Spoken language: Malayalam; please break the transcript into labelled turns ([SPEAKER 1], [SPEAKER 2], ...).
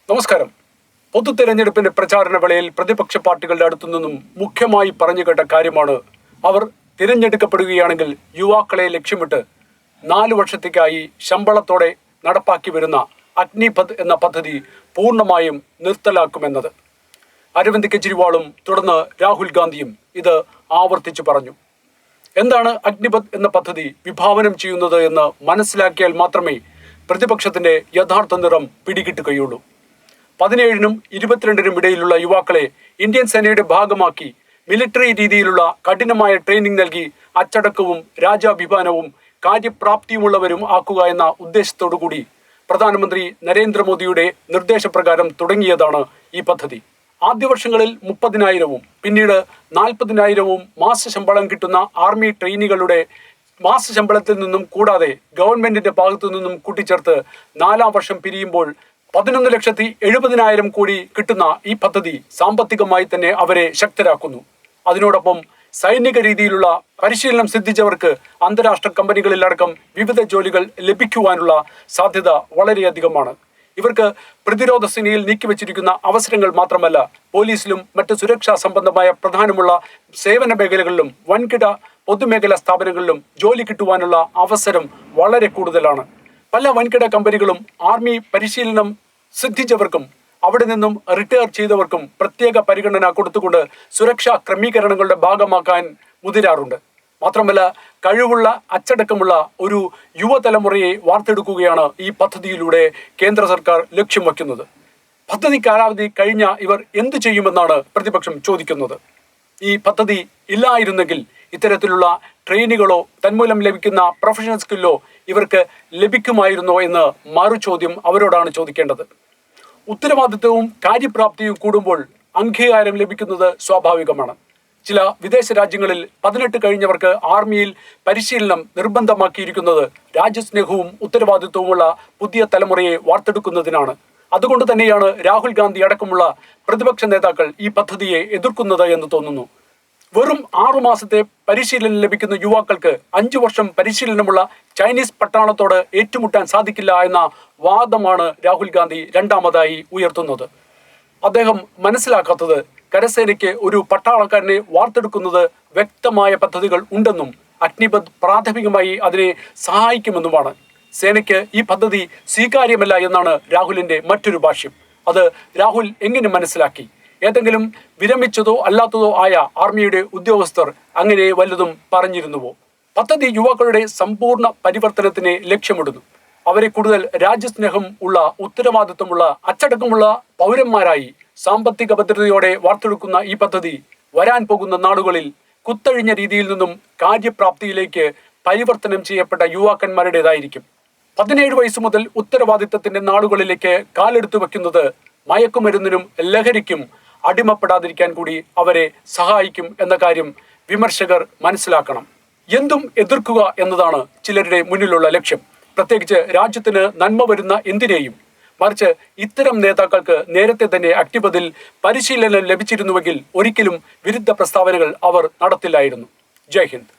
[SPEAKER 1] നമസ്കാരം. പൊതു തെരഞ്ഞെടുപ്പിന്റെ പ്രചാരണ വേളയിൽ പ്രതിപക്ഷ പാർട്ടികളുടെ അടുത്തുനിന്നും മുഖ്യമായി പറഞ്ഞു കേട്ട കാര്യമാണ് അവർ തിരഞ്ഞെടുക്കപ്പെടുകയാണെങ്കിൽ യുവാക്കളെ ലക്ഷ്യമിട്ട് 4 വർഷത്തേക്കായി ശമ്പളത്തോടെ നടപ്പാക്കി വരുന്ന അഗ്നിപഥ് എന്ന പദ്ധതി പൂർണ്ണമായും നിർത്തലാക്കുമെന്നത്. അരവിന്ദ് കെജ്രിവാളും തുടർന്ന് രാഹുൽ ഗാന്ധിയും ഇത് ആവർത്തിച്ചു പറഞ്ഞു. എന്താണ് അഗ്നിപഥ് എന്ന പദ്ധതി വിഭാവനം ചെയ്യുന്നത് എന്ന് മനസ്സിലാക്കിയാൽ മാത്രമേ പ്രതിപക്ഷത്തിന്റെ യഥാർത്ഥ നിറം പിടികിട്ടുകയുള്ളൂ. 17-നും 22-നും ഇടയിലുള്ള യുവാക്കളെ ഇന്ത്യൻ സേനയുടെ ഭാഗമാക്കി മിലിറ്ററി രീതിയിലുള്ള കഠിനമായ ട്രെയിനിങ് നൽകി അച്ചടക്കവും രാജ്യാഭിമാനവും കാര്യപ്രാപ്തിയുമുള്ളവരും ആക്കുക എന്ന ഉദ്ദേശത്തോടുകൂടി പ്രധാനമന്ത്രി നരേന്ദ്രമോദിയുടെ നിർദ്ദേശപ്രകാരം തുടങ്ങിയതാണ് ഈ പദ്ധതി. ആദ്യ വർഷങ്ങളിൽ 30,000-വും പിന്നീട് 40,000-വും മാസശമ്പളം കിട്ടുന്ന ആർമി ട്രെയിനികളുടെ മാസശമ്പളത്തിൽ നിന്നും കൂടാതെ ഗവൺമെന്റിന്റെ ഭാഗത്തു നിന്നും കൂട്ടിച്ചേർത്ത് 4-ാം വർഷം പിരിയുമ്പോൾ 11,70,000 കോടി കിട്ടുന്ന ഈ പദ്ധതി സാമ്പത്തികമായി തന്നെ അവരെ ശക്തരാക്കുന്നു. അതിനോടൊപ്പം സൈനിക രീതിയിലുള്ള പരിശീലനം സിദ്ധിച്ചവർക്ക് അന്താരാഷ്ട്ര കമ്പനികളിലടക്കം വിവിധ ജോലികൾ ലഭിക്കുവാനുള്ള സാധ്യത വളരെയധികമാണ്. ഇവർക്ക് പ്രതിരോധ സേനയിൽ നീക്കിവെച്ചിരിക്കുന്ന അവസരങ്ങൾ മാത്രമല്ല, പോലീസിലും മറ്റ് സുരക്ഷാ സംബന്ധമായ പ്രധാനമുള്ള സേവന മേഖലകളിലും വൻകിട പൊതുമേഖലാ സ്ഥാപനങ്ങളിലും ജോലി കിട്ടുവാനുള്ള അവസരം വളരെ കൂടുതലാണ്. പല വൻകിട കമ്പനികളും ആർമി പരിശീലനം സിദ്ധിച്ചവർക്കും അവിടെ നിന്നും റിട്ടയർ ചെയ്തവർക്കും പ്രത്യേക പരിഗണന കൊടുത്തുകൊണ്ട് സുരക്ഷാ ക്രമീകരണങ്ങളുടെ ഭാഗമാക്കാൻ മുതിരാറുണ്ട്. മാത്രമല്ല, കഴിവുള്ള അച്ചടക്കമുള്ള ഒരു യുവതലമുറയെ വാർത്തെടുക്കുകയാണ് ഈ പദ്ധതിയിലൂടെ കേന്ദ്ര സർക്കാർ ലക്ഷ്യം വയ്ക്കുന്നത്. പദ്ധതി കാലാവധി കഴിഞ്ഞ ഇവർ എന്തു ചെയ്യുമെന്നാണ് പ്രതിപക്ഷം ചോദിക്കുന്നത്. ഈ പദ്ധതി ഇല്ലായിരുന്നെങ്കിൽ ഇത്തരത്തിലുള്ള ട്രെയിനികളോ തന്മൂലം ലഭിക്കുന്ന പ്രൊഫഷണൽ സ്കില്ലോ ഇവർക്ക് ലഭിക്കുമായിരുന്നോ എന്ന് മറുചോദ്യം അവരോടാണ് ചോദിക്കേണ്ടത്. ഉത്തരവാദിത്വവും കാര്യപ്രാപ്തിയും കൂടുമ്പോൾ അംഗീകാരം ലഭിക്കുന്നത് സ്വാഭാവികമാണ്. ചില വിദേശ രാജ്യങ്ങളിൽ 18 കഴിഞ്ഞവർക്ക് ആർമിയിൽ പരിശീലനം നിർബന്ധമാക്കിയിരിക്കുന്നത് രാജ്യസ്നേഹവും ഉത്തരവാദിത്വവുമുള്ള പുതിയ തലമുറയെ വാർത്തെടുക്കുന്നതിനാണ്. അതുകൊണ്ട് തന്നെയാണ് രാഹുൽ ഗാന്ധി അടക്കമുള്ള പ്രതിപക്ഷ നേതാക്കൾ ഈ പദ്ധതിയെ എതിർക്കുന്നത് എന്ന് തോന്നുന്നു. വെറും 6 മാസത്തെ പരിശീലനം ലഭിക്കുന്ന യുവാക്കൾക്ക് 5 വർഷം പരിശീലനമുള്ള ചൈനീസ് പട്ടാളത്തോട് ഏറ്റുമുട്ടാൻ സാധിക്കില്ല എന്ന വാദമാണ് രാഹുൽ ഗാന്ധി രണ്ടാമതായി ഉയർത്തുന്നത്. അദ്ദേഹം മനസ്സിലാക്കാത്തത് കരസേനയ്ക്ക് ഒരു പട്ടാളക്കാരനെ വാർത്തെടുക്കുന്നത് വ്യക്തമായ പദ്ധതികൾ ഉണ്ടെന്നും അഗ്നിപഥ് പ്രാഥമികമായി അതിനെ സഹായിക്കുമെന്നുമാണ്. സേനയ്ക്ക് ഈ പദ്ധതി സ്വീകാര്യമല്ല എന്നാണ് രാഹുലിന്റെ മറ്റൊരു ഭാഷ്യം. അത് രാഹുൽ എങ്ങനെ മനസ്സിലാക്കി? ഏതെങ്കിലും വിരമിച്ചതോ അല്ലാത്തതോ ആയ ആർമിയുടെ ഉദ്യോഗസ്ഥർ അങ്ങനെ വല്ലതും പറഞ്ഞിരുന്നുവോ? പദ്ധതി യുവാക്കളുടെ സമ്പൂർണ്ണ പരിവർത്തനത്തിനെ ലക്ഷ്യമിടുന്നു. അവരെ കൂടുതൽ രാജ്യസ്നേഹം ഉള്ള, ഉത്തരവാദിത്വമുള്ള, അച്ചടക്കമുള്ള പൗരന്മാരായി സാമ്പത്തിക ഭദ്രതയോടെ വാർത്തെടുക്കുന്ന ഈ പദ്ധതി വരാൻ പോകുന്ന നാളുകളിൽ കുത്തഴിഞ്ഞ രീതിയിൽ നിന്നും കാര്യപ്രാപ്തിയിലേക്ക് പരിവർത്തനം ചെയ്യപ്പെട്ട യുവാക്കന്മാരുടേതായിരിക്കും. 17 വയസ്സ് മുതൽ ഉത്തരവാദിത്തത്തിന്റെ നാളുകളിലേക്ക് കാലെടുത്തു വയ്ക്കുന്നത് മയക്കുമരുന്നിനും ലഹരിക്കും അടിമപ്പെടാതിരിക്കാൻ കൂടി അവരെ സഹായിക്കും എന്ന കാര്യം വിമർശകർ മനസ്സിലാക്കണം. എന്തും എതിർക്കുക എന്നതാണ് ചിലരുടെ മുന്നിലുള്ള ലക്ഷ്യം. പ്രത്യേകിച്ച് രാജ്യത്തിന് നന്മ വരുന്ന എന്തിനേയും. മറിച്ച് ഇത്തരം നേതാക്കൾക്ക് നേരത്തെ തന്നെ അഗ്നിപഥിൽ പരിശീലനം ലഭിച്ചിരുന്നുവെങ്കിൽ ഒരിക്കലും വിരുദ്ധ പ്രസ്താവനകൾ അവർ നടത്തില്ലായിരുന്നു. ജയ് ഹിന്ദ്.